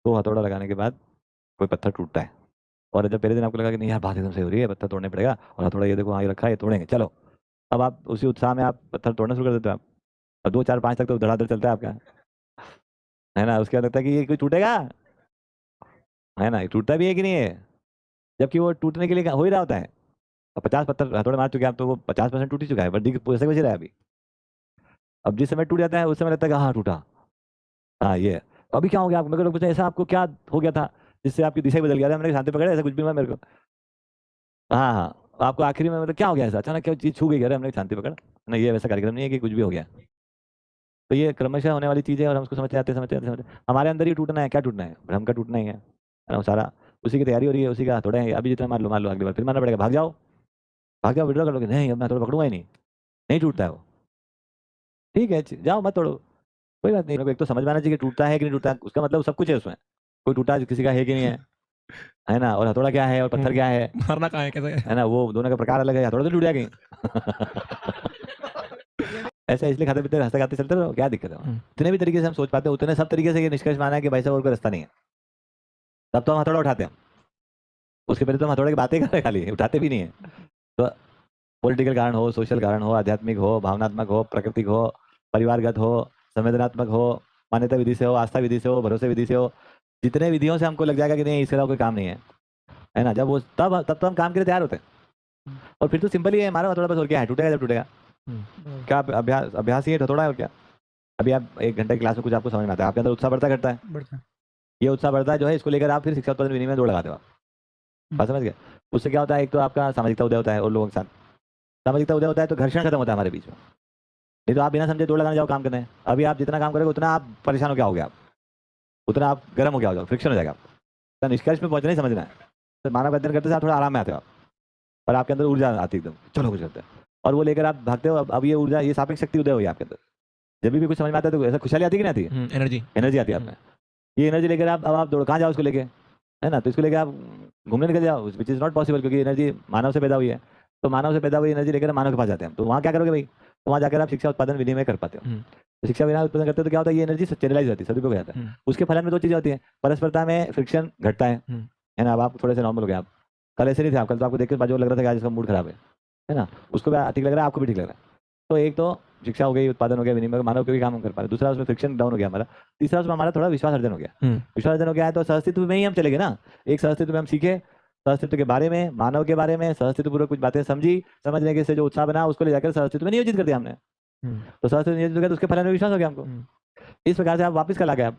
तो हथौड़ा लगाने के बाद कोई पत्थर टूटता है, और जब पहले दिन आपको लगा कि नहीं यार बात एकदम सही हो रही है, पत्थर तोड़ने पड़ेगा, और हथौड़ा ये देखो वहाँ ये रखा है, ये तोड़ेंगे चलो, अब आप उसी उत्साह में आप पत्थर तोड़ना शुरू कर देते हो आप, और 2 4 5 तक तो धड़ाधड़ चलता है आपका, है ना? उसके बाद लगता है कि ये कोई टूटेगा, है ना? ये टूटता भी है कि नहीं है? जबकि वो टूटने के लिए हो ही रहा होता है। अब 50 पत्थर हथौड़े मार चुके हैं आप, तो वो 50% टूट ही चुका है, बड्डी वैसे वैसे रहा है अभी। अब जिस समय टूट जाता है उस समय लगता है कि हाँ टूटा, हाँ ये है। अभी क्या हो गया आपको? मेरे को लोग पूछते हैं ऐसा आपको क्या हो गया था जिससे आपकी दिशा ही बदल गया था? मैंने कहा शांति पकड़े, ऐसा कुछ भी नहीं हुआ मेरे को। हाँ, हाँ। आपको आखिरी में मतलब क्या हो गया ऐसा? अचानक क्या चीज़ छू गई? अरे हमने कहा शांति पकड़। नहीं ये वैसा कार्यक्रम नहीं है कि कुछ भी हो गया। तो ये क्रमशः होने वाली चीज़ है, और हम उसको समझते हमारे अंदर ही टूटना है, क्या टूटना है? भ्रम का टूटना ही है ना? वो सारा उसी की तैयारी हो रही है, उसी का हथौड़ा है, अभी जितना मार लो अगली बार फिर मारना पड़ेगा, भाग जाओ विथड्रॉ कर लोगे, नहीं अब मैं हथौड़ा पकड़ूंगा ही नहीं, नहीं टूटता है वो। ठीक है जाओ मत तोड़ो, कोई बात नहीं। मेरे को एक तो समझ में आना चाहिए कि टूटता है कि नहीं टूटता है, उसका मतलब सब कुछ है उसमें, कोई टूटा किसी का है कि नहीं है ना? और हथौड़ा क्या है और पत्थर क्या मारना कहाँ है, कैसे है? है ना? वो दोनों का प्रकार अलग है, हथौड़ा तो टूट गया कहीं। ऐसा इसलिए खाते पीते हंसते खाते चलते रहो, क्या दिक्कत है? जितने भी तरीके से हम सोच पाते हैं उतने सब तरीके से ये निष्कर्ष माना है कि भाई साहब और कोई रास्ता नहीं है, तब तो हम हथौड़ा उठाते हैं। उसके पहले तो हम हथौड़े की बातें कर रहे हैं, खाली उठाते भी नहीं है। तो पॉलिटिकल कारण हो, सोशल कारण हो, आध्यात्मिक हो, भावनात्मक हो, प्राकृतिक हो, परिवारगत हो, संवेदनात्मक हो, मान्यता विधि से हो, आस्था विधि से हो, भरोसे विधि से हो, जितने विधियों से हमको लग जाएगा कि नहीं इसके अलावा कोई काम नहीं है ना? जब वो तब तो हम काम के लिए तैयार होते हैं। और फिर तो सिंपल ही है, मारो हथौड़ा बस, और क्या है? टूटेगा जब टूटेगा। क्या अभ्यास अभ्यास ही है हथौड़ा है और क्या? अभी आप 1 घंटे की क्लास में कुछ आपको समझ में आता है, आपके अंदर उत्साह बढ़ता घटता है? बढ़ता है। ये उत्साह बढ़ता है जो है, इसको लेकर आप फिर शिक्षा उत्पादन विनिमय में दौड़ लगाते हो आप। बात समझ गए? उससे क्या होता है, एक तो आपका सामाजिकता उदय होता है और लोगों के साथ सामाजिकता उदय होता है, तो घर्षण खत्म होता है हमारे बीच में। नहीं तो आप बिना समझे दौड़ लगाने जाओ काम करने, अभी आप जितना काम करोगे उतना आप परेशान हो गया होगे, आप उतना आप गर्म हो गया हो, फ्रिक्शन हो जाएगा आप। तो निष्कर्ष में पहुंचना ही समझना है। तो मानव का अध्ययन करते से आप थोड़ा आराम में आते हो आप, और आपके अंदर ऊर्जा आती है एकदम, चलो कुछ करते हैं, और वो लेकर आप भागते हो। अब ये ऊर्जा, ये सापेक्ष शक्ति उदय हुई है आपके अंदर। जब भी कुछ समझ में आता है तो ऐसा खुशहाली आती है कि नहीं आती है? एनर्जी। एनर्जी आती है आप में। ये एनर्जी लेकर आप अब आप दौड़ कहाँ जाओ उसको लेके, है ना? तो इसको लेके आप घूमने निकल जाओ, व्हिच इज़ नॉट पॉसिबल, क्योंकि एनर्जी मानव से पैदा हुई है। तो मानव से पैदा हुई एनर्जी लेकर मानव के पास जाते हैं हम। तो वहाँ क्या करोगे भाई? तो वहाँ जाकर आप शिक्षा उत्पादन विनिमय कर पाते हो। तो शिक्षा विनिमय उत्पादन करते हो तो क्या होता है, ये एनर्जी चैनलाइज होती है, सदुपयोग हो जाता है। उसके फलन में 2 चीज़ें होती हैं, परस्परता में फ्रिक्शन घटता है ना? अब आप थोड़े से नॉर्मल हो गए आप। कल ऐसे नहीं थे आप, कल तो आपको देख के बाजू लग रहा था कि आज इसका मूड खराब है ना? उसको भी ठीक लग रहा है, आपको भी ठीक लग रहा है। तो एक तो शिक्षा हो गई, उत्पादन हो गया, विनिमय, मानव उपयोगी काम हम कर पा रहे हैं। दूसरा उसमें फ्रिक्शन डाउन हो गया हमारा। तीसरा उसमें हमारा थोड़ा विश्वास अर्जन हो गया। विश्वास अर्जन हो गया है तो सहअस्तित्व में ही हम चले गए ना। एक सहअस्तित्व में हम सीखे, सहअस्तित्व के बारे में, मानव के बारे में सहअस्तित्व पूर्वक कुछ बातें समझी, समझने के से जो उत्साह बना उसको ले जाकर सहअस्तित्व में नियोजित कर दिया हमने। तो सहअस्तित्व नियोजित हो गया तो उसके फलन में विश्वास हो गया हमको। इस प्रकार से आप वापस कल आ गए आप।